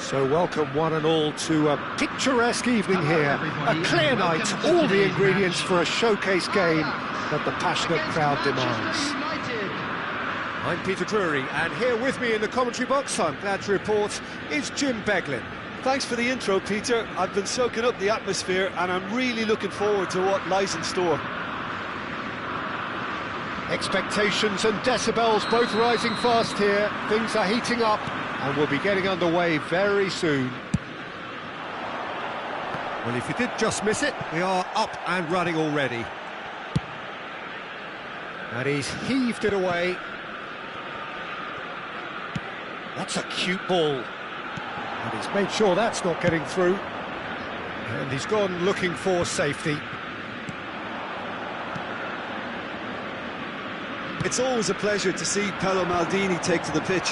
So welcome one and all to a picturesque evening here. A clear night, all the ingredients for a showcase game that the passionate crowd demands. I'm Peter Drury, and here with me in the commentary box, I'm glad to report, is Jim Beglin. Thanks for the intro, Peter. I've been soaking up the atmosphere and I'm really looking forward to what lies in store. Expectations and decibels both rising fast here. Things are heating up and we'll be getting underway very soon. Well, if you did just miss it, we are up and running already. And he's heaved it away. That's a cute ball. And he's made sure that's not getting through. And he's gone looking for safety. It's always a pleasure to see Paolo Maldini take to the pitch.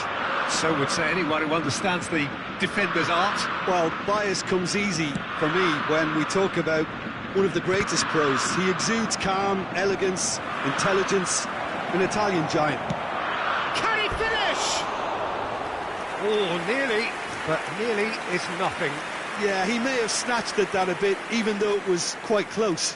So would say anyone who understands the defender's art. Well, bias comes easy for me when we talk about one of the greatest pros. He exudes calm, elegance, intelligence, an Italian giant. Can he finish? Oh, nearly, but nearly is nothing. Yeah, he may have snatched at that a bit, even though it was quite close.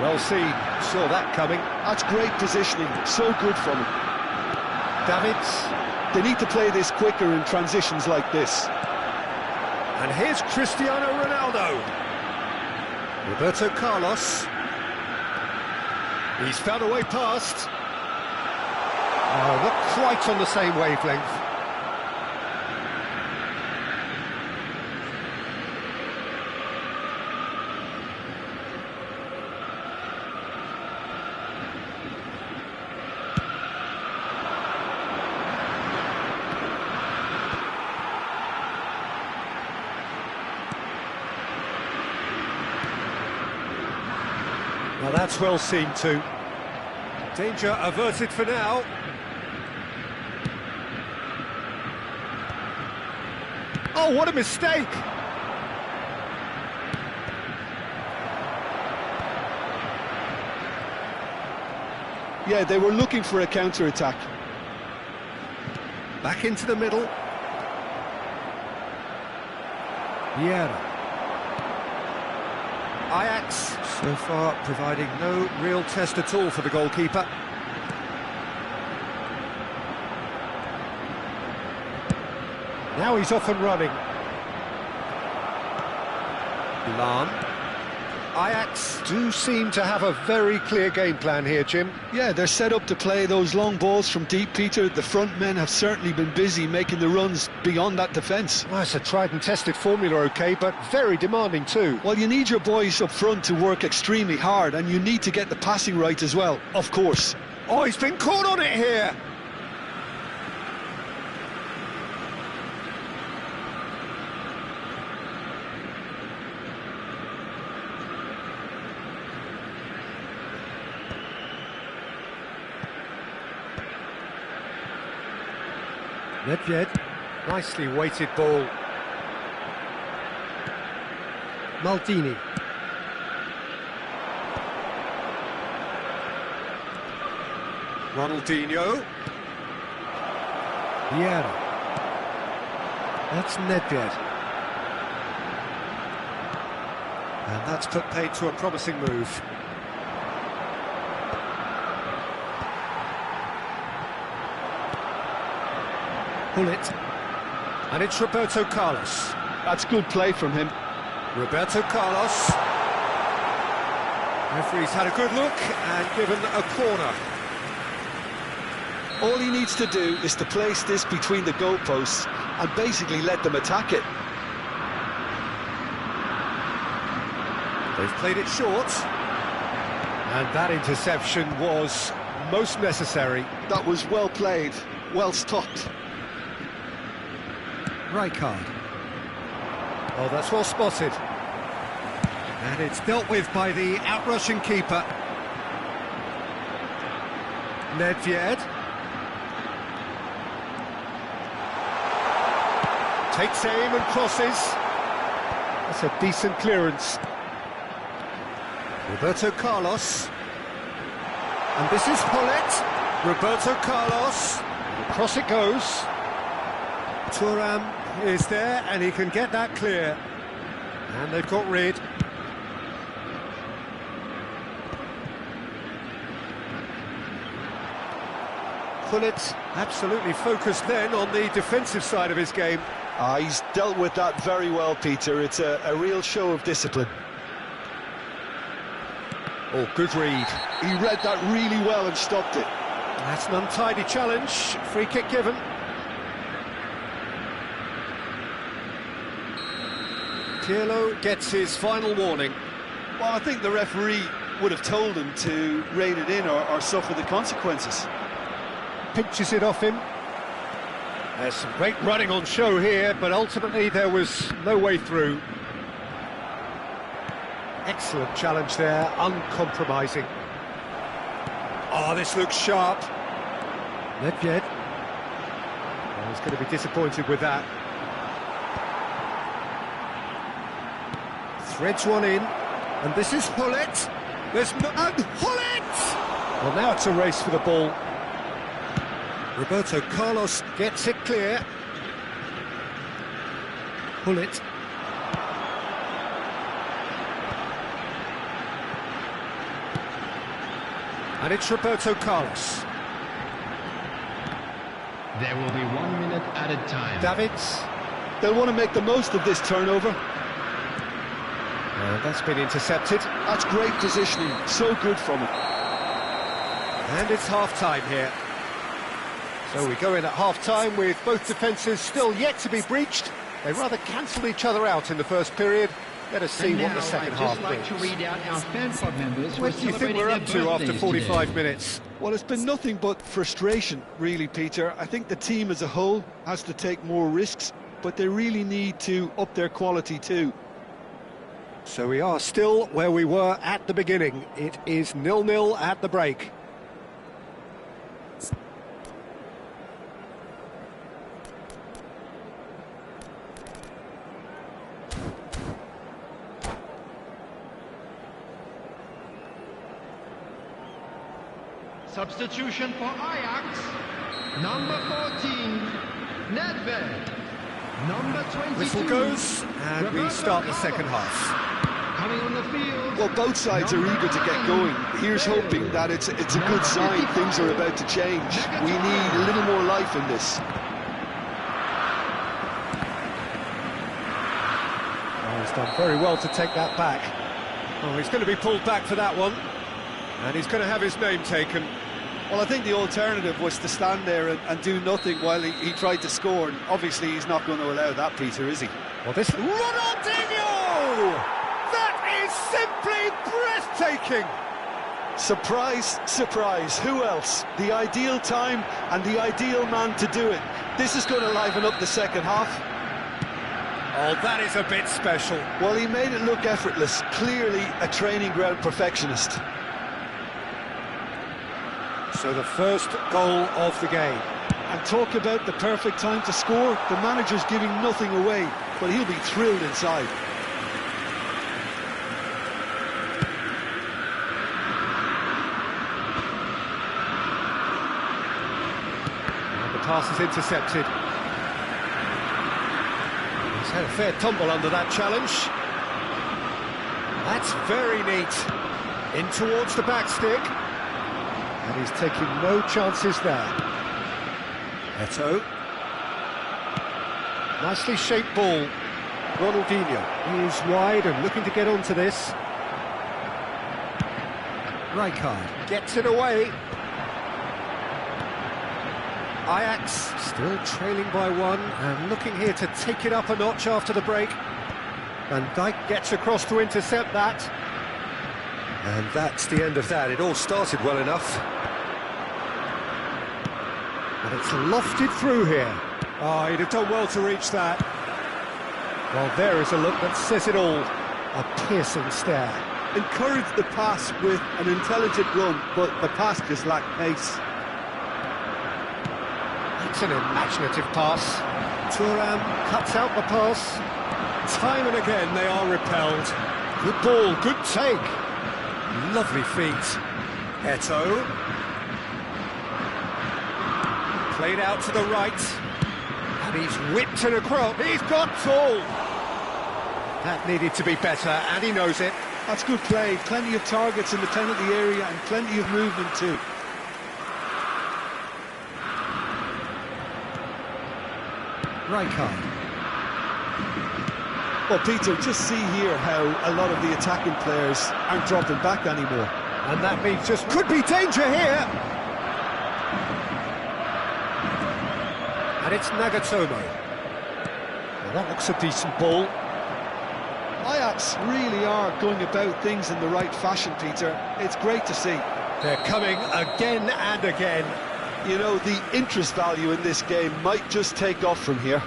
Well seen, saw that coming. That's great positioning, so good from him. Davids. They need to play this quicker in transitions like this. And here's Cristiano Ronaldo. Roberto Carlos. He's found a way past. Oh, not quite on the same wavelength. Well, that's well seen too. Danger averted for now. Oh, what a mistake! Yeah, they were looking for a counter-attack. Back into the middle. Vieira. Ajax, so far, providing no real test at all for the goalkeeper. Now he's off and running. Milan. Ajax do seem to have a very clear game plan here, Jim. Yeah, they're set up to play those long balls from deep, Peter. The front men have certainly been busy making the runs beyond that defence. Well, it's a tried and tested formula, OK, but very demanding too. Well, you need your boys up front to work extremely hard, and you need to get the passing right as well, of course. Oh, he's been caught on it here! Nedved, nicely weighted ball. Maldini. Ronaldinho. Vieira. That's Nedved. And that's put paid to a promising move. Pull it. And it's Roberto Carlos. That's good play from him. Roberto Carlos. Referee's had a good look and given a corner. All he needs to do is to place this between the goalposts and basically let them attack it. They've played it short. And that interception was most necessary. That was well played, well stopped. Rijkaard. Oh, that's well spotted. And it's dealt with by the outrushing keeper. Nedved. Takes aim and crosses. That's a decent clearance. Roberto Carlos. And this is Paulette. Roberto Carlos. Across it goes. Thuram is there, and he can get that clear. And they've got rid. Paulette absolutely focused then on the defensive side of his game. He's dealt with that very well, Peter. It's a real show of discipline. Oh, good read. He read that really well and stopped it. That's an untidy challenge. Free kick given. Pirlo gets his final warning. Well, I think the referee would have told him to rein it in or suffer the consequences. Pinches it off him. There's some great running on show here, but ultimately there was no way through. Excellent challenge there, uncompromising. Oh, this looks sharp. Nedved. Oh, he's going to be disappointed with that. Threads one in, and this is Hullet. There's no... And Hullet! Well, now it's a race for the ball. Roberto Carlos gets it clear. Hullet. And it's Roberto Carlos. There will be 1 minute added time. Davids. They'll want to make the most of this turnover. That's been intercepted. That's great positioning, so good from him. And it's half-time here. So we go in at half-time with both defences still yet to be breached. They rather cancelled each other out in the first period. Let us see what the second half brings. What do you think we're up to after 45 minutes? Well, it's been nothing but frustration, really, Peter. I think the team as a whole has to take more risks, but they really need to up their quality too. So we are still where we were at the beginning. It is 0-0 at the break. Substitution for Ajax, number 14, Nedved, number 22. Whistle goes, and we start the second half. Coming on the field. Well, both sides are eager to get going. Here's hoping that it's a good sign. Things are about to change. We need a little more life in this. Oh, he's done very well to take that back. Oh, he's going to be pulled back for that one. And he's going to have his name taken. Well, I think the alternative was to stand there and do nothing while he tried to score. And obviously, he's not going to allow that, Peter, is he? Well, this... Ronaldinho! That is simply breathtaking! Surprise, surprise. Who else? The ideal time and the ideal man to do it. This is going to liven up the second half. Oh, that is a bit special. Well, he made it look effortless. Clearly a training ground perfectionist. So the first goal of the game. And talk about the perfect time to score. The manager's giving nothing away, but he'll be thrilled inside. And the pass is intercepted. He's had a fair tumble under that challenge. That's very neat. In towards the back stick. And he's taking no chances there. Eto'o. Nicely shaped ball. Ronaldinho. He is wide and looking to get onto this. Rijkaard gets it away. Ajax still trailing by one and looking here to take it up a notch after the break. Van Dijk gets across to intercept that. And that's the end of that. It all started well enough. And it's lofted through here. Oh, he'd have done well to reach that. Well, there is a look that says it all. A piercing stare. Encouraged the pass with an intelligent run, but the pass just lacked pace. It's an imaginative pass. Thuram cuts out the pass. Time and again they are repelled. Good ball, good take. Lovely feet. Eto'o. Played out to the right. And he's whipped it across. He's got all. That needed to be better, and he knows it. That's good play. Plenty of targets in the penalty area and plenty of movement too. Rijkaard. Well, Peter, just see here how a lot of the attacking players aren't dropping back anymore. And that means just could be danger here. And it's Nagatomo. Well, that looks a decent ball. Ajax really are going about things in the right fashion, Peter. It's great to see. They're coming again and again. You know, the interest value in this game might just take off from here.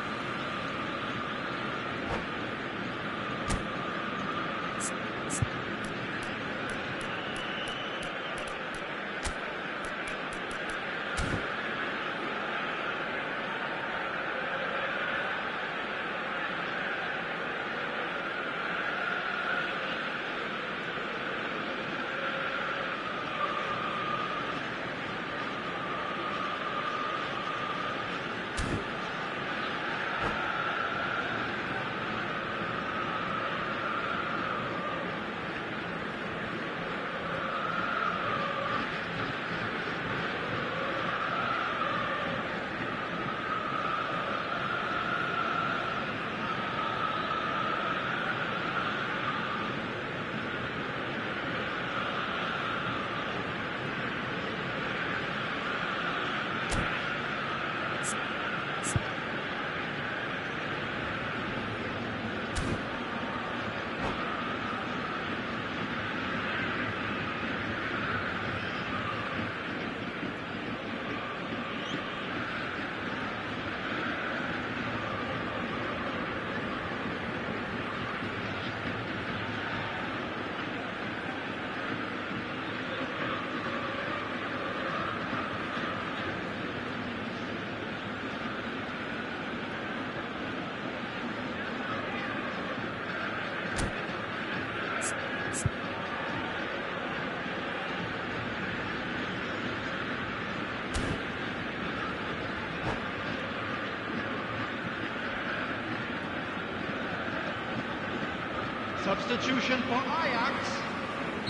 Substitution for Ajax.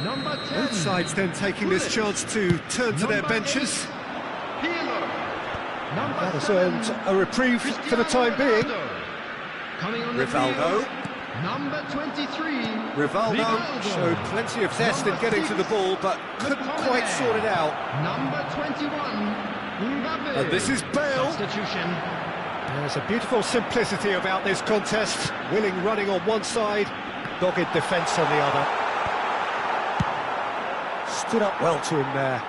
Number 10. Both sides then taking this chance to turn to their benches. That has earned a reprieve for the time being. Coming on the Rivaldo. field, number 23. Rivaldo showed plenty of zest in getting to the ball, but couldn't quite sort it out. Number 21. Mbappe. And this is Bale. Substitution. There's a beautiful simplicity about this contest. Willing running on one side, dogged defence on the other. Stood up well to him there.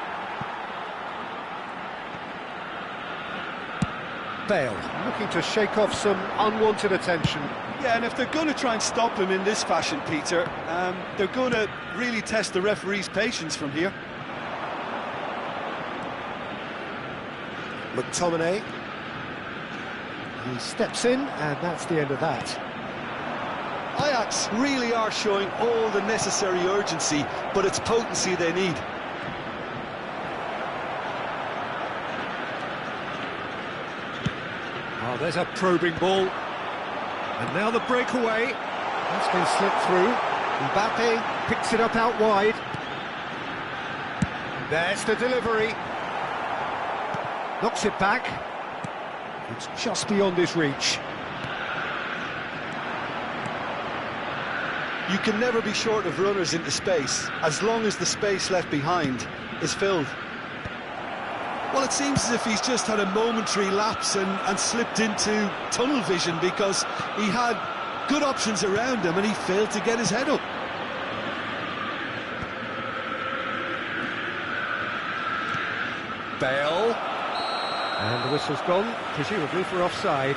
Bale looking to shake off some unwanted attention. Yeah, and if they're going to try and stop him in this fashion, Peter, they're going to really test the referee's patience from here. McTominay. He steps in, and that's the end of that. Ajax really are showing all the necessary urgency, but it's potency they need. Oh, there's a probing ball. And now the breakaway. That's been slipped through. Mbappe picks it up out wide. There's the delivery. Knocks it back. It's just beyond his reach. You can never be short of runners into space, as long as the space left behind is filled. Well, it seems as if he's just had a momentary lapse and slipped into tunnel vision, because he had good options around him and he failed to get his head up. Bale. And the whistle's gone, presumably for offside.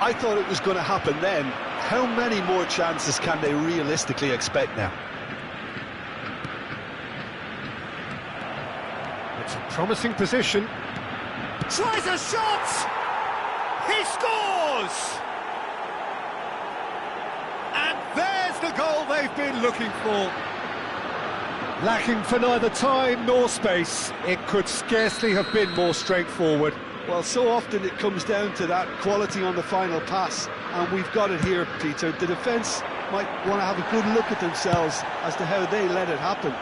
I thought it was going to happen then. How many more chances can they realistically expect now? It's a promising position. Tries a shot! He scores! And there's the goal they've been looking for. Lacking for neither time nor space, it could scarcely have been more straightforward. Well, so often it comes down to that quality on the final pass, and we've got it here, Peter. The defence might want to have a good look at themselves as to how they let it happen.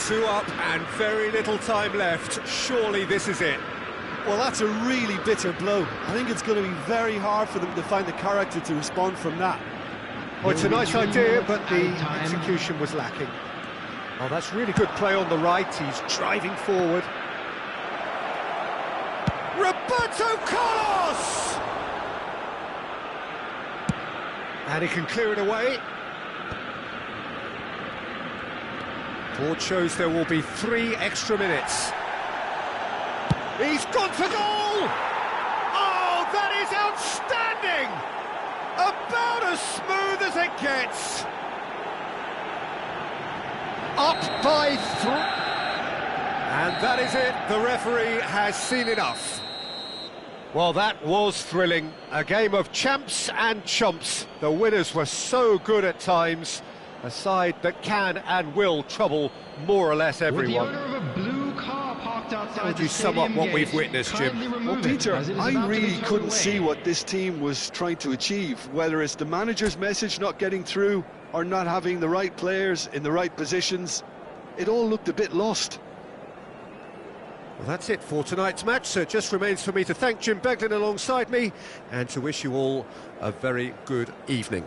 2 up and very little time left. Surely this is it. Well, that's a really bitter blow. I think it's going to be very hard for them to find the character to respond from that. Oh, it's a nice idea, but the execution was lacking. Oh, that's really good play on the right. He's driving forward. Roberto Carlos! And he can clear it away. Board shows there will be 3 extra minutes. He's gone for goal! Oh, that is outstanding! About as smooth as it gets. Up by 3. And that is it. The referee has seen enough. Well, that was thrilling. A game of champs and chumps. The winners were so good at times. A side that can and will trouble more or less everyone. With the owner of a blue car parked outside How would you sum up what we've witnessed, Jim? Well, Peter, I really couldn't see what this team was trying to achieve, whether it's the manager's message not getting through or not having the right players in the right positions. It all looked a bit lost. Well, that's it for tonight's match, so it just remains for me to thank Jim Beglin alongside me and to wish you all a very good evening.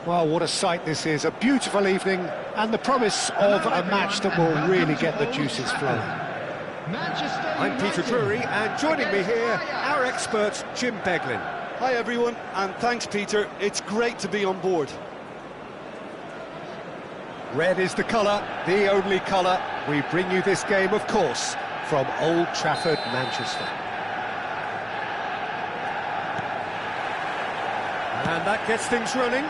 Well, what a sight this is. A beautiful evening and the promise of a match that will really get the juices flowing. I'm Peter Drury, and joining me here, our expert, Jim Beglin. Hi everyone, and thanks Peter. It's great to be on board. Red is the colour, the only colour. We bring you this game, of course, from Old Trafford, Manchester. And that gets things running.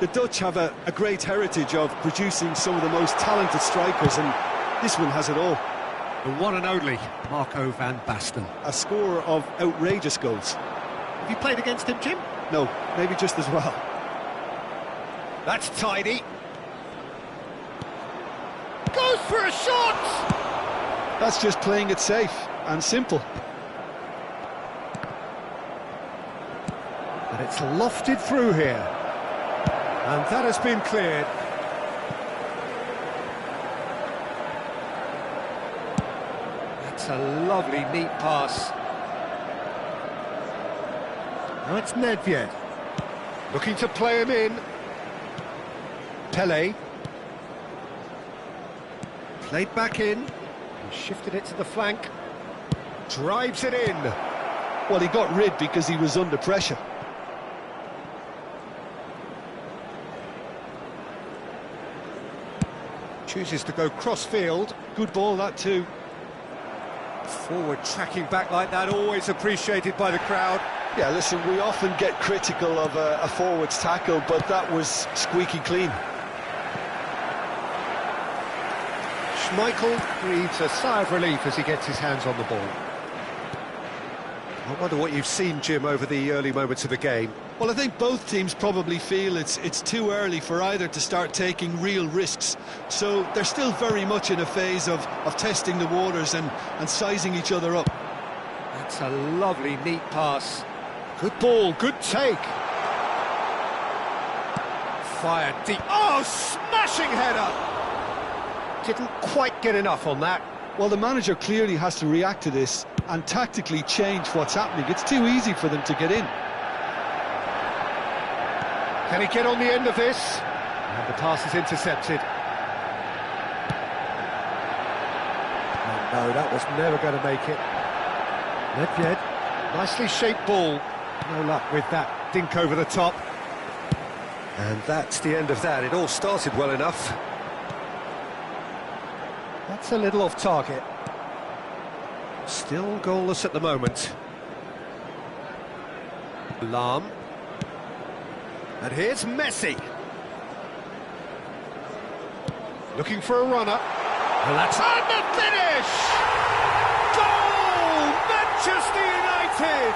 The Dutch have a great heritage of producing some of the most talented strikers, and this one has it all. The one and only Marco van Basten. A scorer of outrageous goals. Have you played against him, Jim? No, maybe just as well. That's tidy. Goes for a shot! That's just playing it safe and simple. And it's lofted through here. And that has been cleared. That's a lovely, neat pass. Now it's Nedved. Looking to play him in. Pele. Played back in. And shifted it to the flank. Drives it in. Well, he got rid because he was under pressure. Chooses to go cross-field. Good ball, that too. Forward tracking back like that, always appreciated by the crowd. Yeah, listen, we often get critical of a forward's tackle, but that was squeaky clean. Schmeichel breathes a sigh of relief as he gets his hands on the ball. I wonder what you've seen, Jim, over the early moments of the game. Well, I think both teams probably feel it's too early for either to start taking real risks. So they're still very much in a phase of testing the waters and sizing each other up. That's a lovely, neat pass. Good ball, good take. Fired deep. Oh, smashing header! Didn't quite get enough on that. Well, the manager clearly has to react to this and tactically change what's happening. It's too easy for them to get in. Can he get on the end of this? And the pass is intercepted. Oh, no, that was never going to make it. Nedved, nicely shaped ball. No luck with that dink over the top. And that's the end of that. It all started well enough. That's a little off target. Still goalless at the moment. Lahm. And here's Messi. Looking for a runner. And that's on the finish! Goal! Manchester United!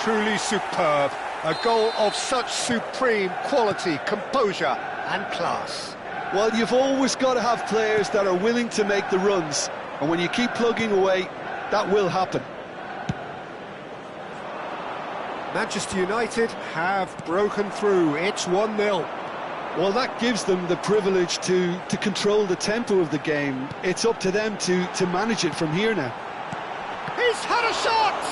Truly superb. A goal of such supreme quality, composure and class. Well, you've always got to have players that are willing to make the runs. And when you keep plugging away, that will happen. Manchester United have broken through. It's 1-0. Well, that gives them the privilege to control the tempo of the game. It's up to them to manage it from here now. He's had a shot!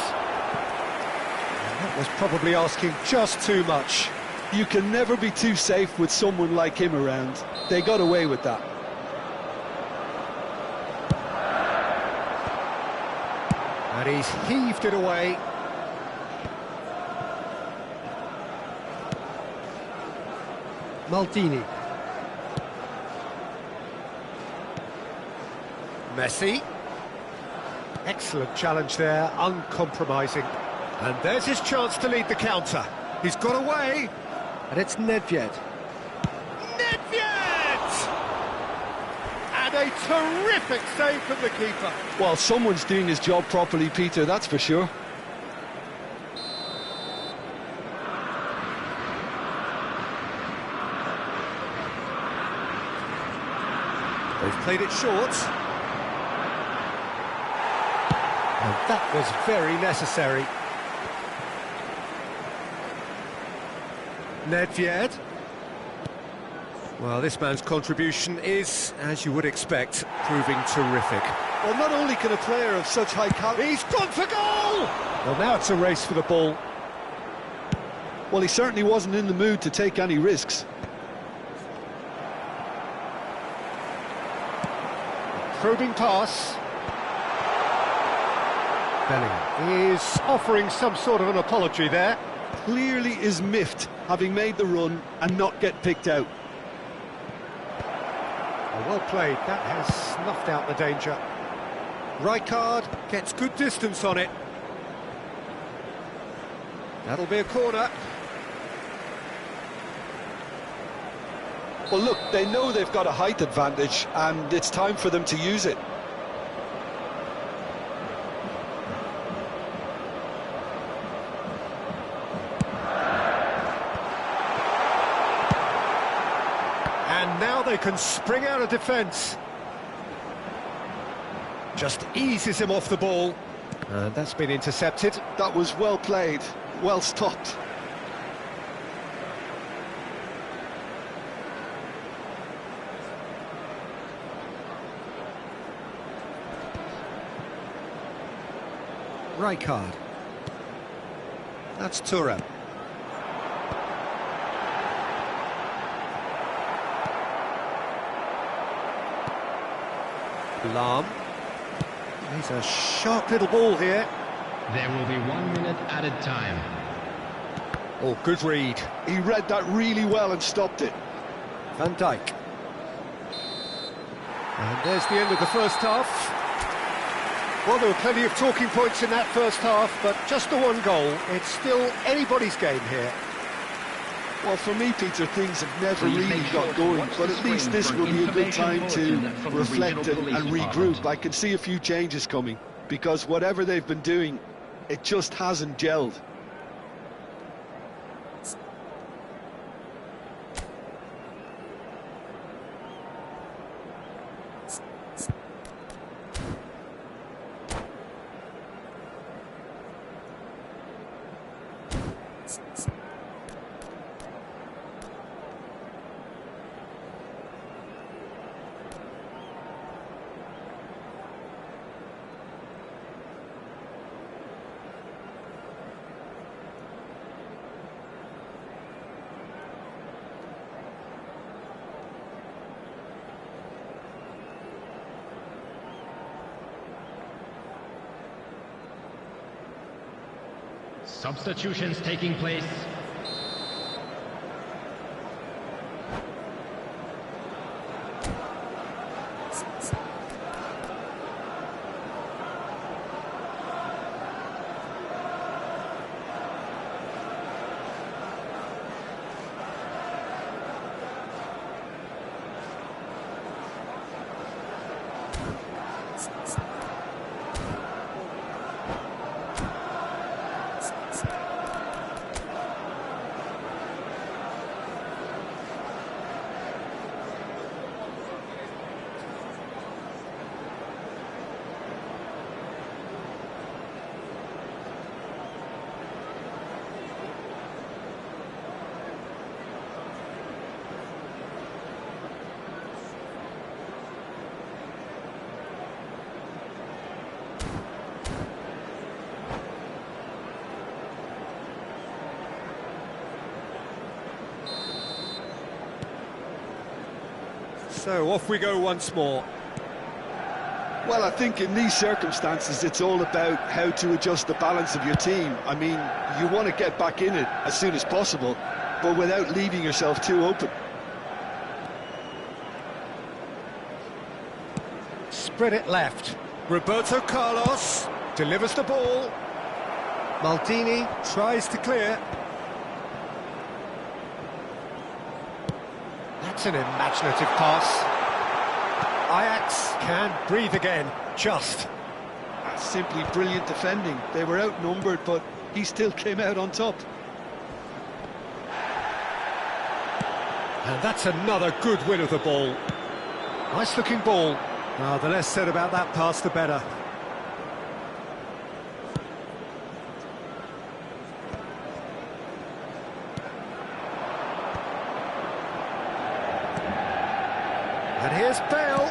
And that was probably asking just too much. You can never be too safe with someone like him around. They got away with that. And he's heaved it away. Maldini. Messi. Excellent challenge there, uncompromising. And there's his chance to lead the counter. He's got away. And it's Nedved. Nedved! And a terrific save from the keeper. Well, someone's doing his job properly, Peter, that's for sure. They've played it short. And that was very necessary. Nedved. Well, this man's contribution is, as you would expect, proving terrific. Well, not only can a player of such high caliber... He's gone for goal! Well, now it's a race for the ball. Well, he certainly wasn't in the mood to take any risks. Probing pass. Bellingham is offering some sort of an apology there. Clearly is miffed, having made the run and not get picked out. Well played, that has snuffed out the danger. Rijkaard gets good distance on it. That'll be a corner. Well, look, they know they've got a height advantage, and it's time for them to use it. And now they can spring out of defence. Just eases him off the ball. And that's been intercepted. That was well played, well stopped. Rijkaard. That's Thuram. Lahm. He's a sharp little ball here. There will be 1 minute added time. Oh, good read. He read that really well and stopped it. Van Dijk. And there's the end of the first half. Well, there were plenty of talking points in that first half, but just the one goal. It's still anybody's game here. Well, for me, Peter, things have never really got going, but at least this will be a good time to reflect and regroup. I can see a few changes coming, because whatever they've been doing, it just hasn't gelled. Substitutions taking place. So off we go once more. Well, I think in these circumstances, it's all about how to adjust the balance of your team. I mean, you want to get back in it as soon as possible, but without leaving yourself too open. Spread it left. Roberto Carlos delivers the ball. Maldini tries to clear. That's an imaginative pass. Ajax can breathe again, just. That's simply brilliant defending. They were outnumbered, but he still came out on top. And that's another good win of the ball. Nice looking ball. The less said about that pass, the better. And here's Bale.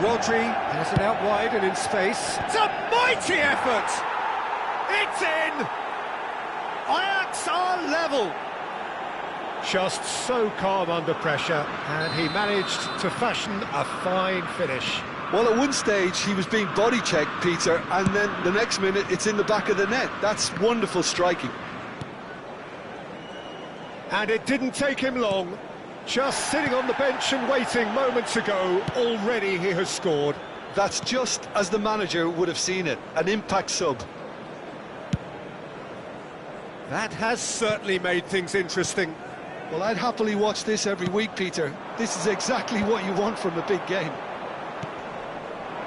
Rodri has it out wide and in space. It's a mighty effort! It's in! Ajax are level! Just so calm under pressure, and he managed to fashion a fine finish. Well, at one stage, he was being body-checked, Peter, and then the next minute, it's in the back of the net. That's wonderful striking. And it didn't take him long. Just sitting on the bench and waiting moments ago, already he has scored. That's just as the manager would have seen it, an impact sub. That has certainly made things interesting. Well, I'd happily watch this every week, Peter. This is exactly what you want from a big game.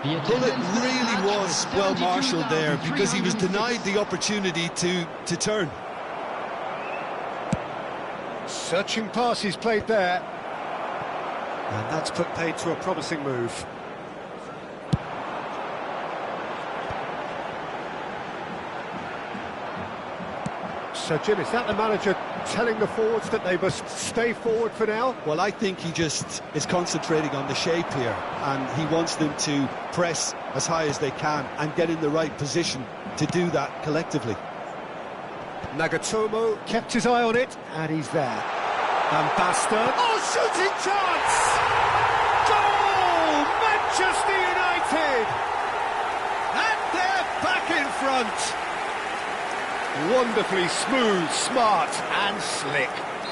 Well, it really was well marshalled there, because he was denied the opportunity to turn. Searching pass he's played there. And that's put paid to a promising move. So, Jim, is that the manager telling the forwards that they must stay forward for now? Well, I think he just is concentrating on the shape here, and he wants them to press as high as they can and get in the right position to do that collectively. Nagatomo kept his eye on it, and he's there. And Bastard. Oh, shooting chance! Goal! Manchester United! And they're Wonderfully smooth, smart and slick.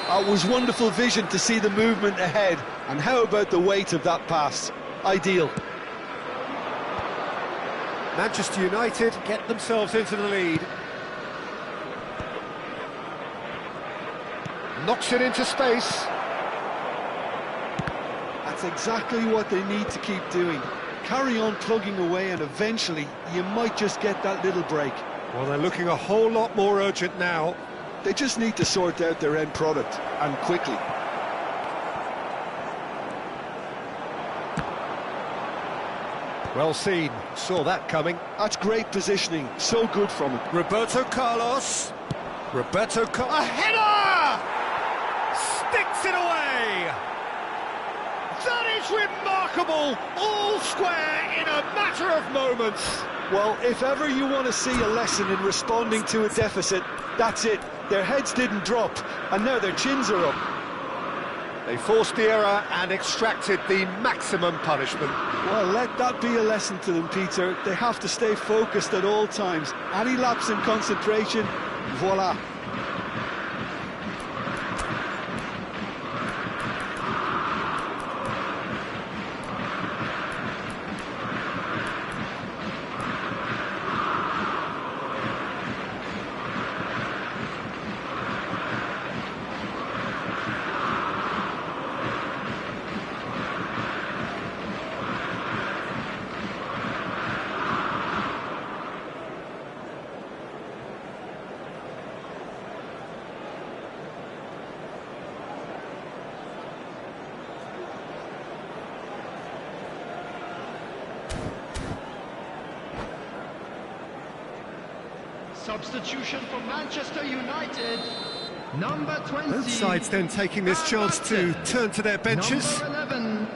It was wonderful vision to see the movement ahead. And how about the weight of that pass? Ideal. Manchester United get themselves into the lead. Knocks it into space. That's exactly what they need to keep doing. Carry on plugging away and eventually you might just get that little break. Well, they're looking a whole lot more urgent now. They just need to sort out their end product, and quickly. Well seen, saw that coming. That's great positioning, so good from him. Roberto Carlos. A header! Sticks it away! That is remarkable! All square in a matter of moments. Well, if ever you want to see a lesson in responding to a deficit, that's it. Their heads didn't drop, and now their chins are up. They forced the error and extracted the maximum punishment. Well, let that be a lesson to them, Peter. They have to stay focused at all times. Any lapse in concentration, voila. Substitution for Manchester United. Number 20. Both sides then taking this chance to turn to their benches. Number 11.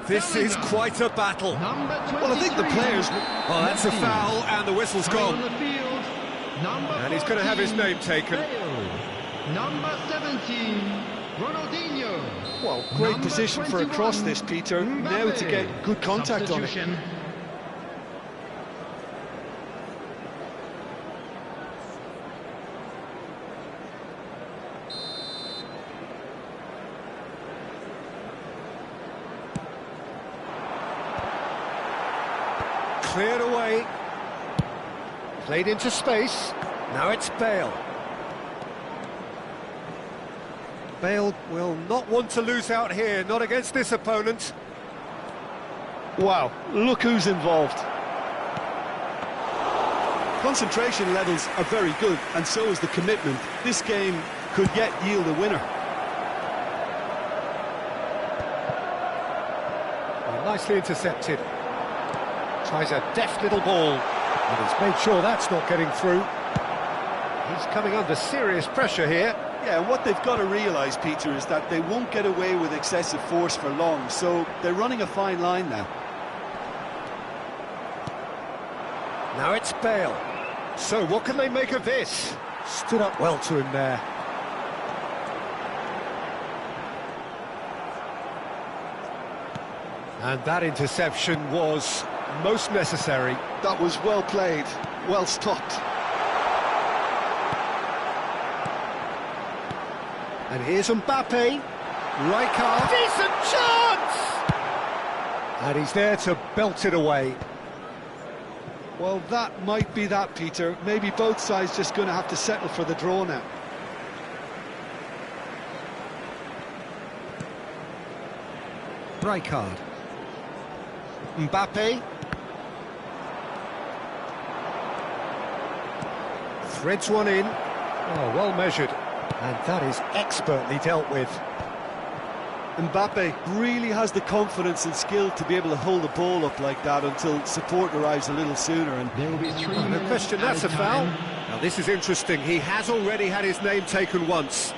This is quite a battle. Number 23. Well, I think the players... Well, that's a foul and the whistle's On gone. the field. Number And he's going to have his 14, name taken. Bale. Number 17. Ronaldinho. Well, great Number position for a 21, cross this, Peter. Now to get good contact on it. Substitution. Cleared away. Played into space. Now it's Bale. Bale will not want to lose out here, not against this opponent. Wow, look who's involved. Concentration levels are very good, and so is the commitment. This game could yet yield a winner. Well, nicely intercepted. Tries a deft little ball, and he's made sure that's not getting through. He's coming under serious pressure here. Yeah, and what they've got to realise, Peter, is that they won't get away with excessive force for long, so they're running a fine line now. Now it's Bale. So what can they make of this? Stood up well to him there. And that interception was most necessary. That was well played, well stopped. And here's Mbappe. Rijkaard. Decent chance! And he's there to belt it away. Well, that might be that, Peter. Maybe both sides just going to have to settle for the draw now. Rijkaard. Mbappe. Threads one in. Oh, well measured. And that is expertly dealt with. Mbappe really has the confidence and skill to be able to hold the ball up like that until support arrives a little sooner. And There will be 3 No minutes question, that's a added foul. time. Now this is interesting. He has already had his name taken once.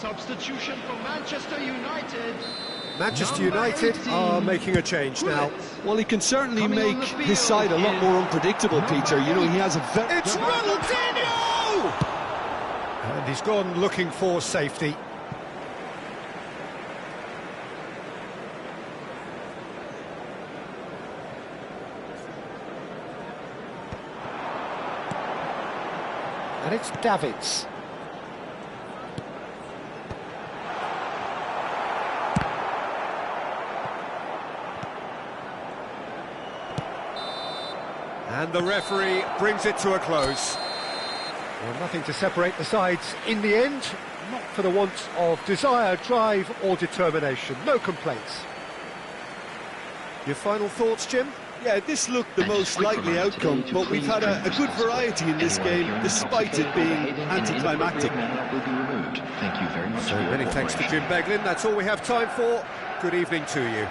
Substitution for Manchester United. Manchester Number United 18. are making a change now. Well, he can certainly Coming on make the his field side a lot is more unpredictable, Peter. You know, he has a very... It's Ronaldinho! And he's gone looking for safety. And it's Davids. And the referee brings it to a close. Well, nothing to separate the sides in the end, not for the want of desire, drive or determination. No complaints. Your final thoughts, Jim? Yeah, this looked the most likely outcome, but we've had a good variety in this game, despite it being anticlimactic. Thank you very much. So many thanks to Jim Beglin. That's all we have time for. Good evening to you.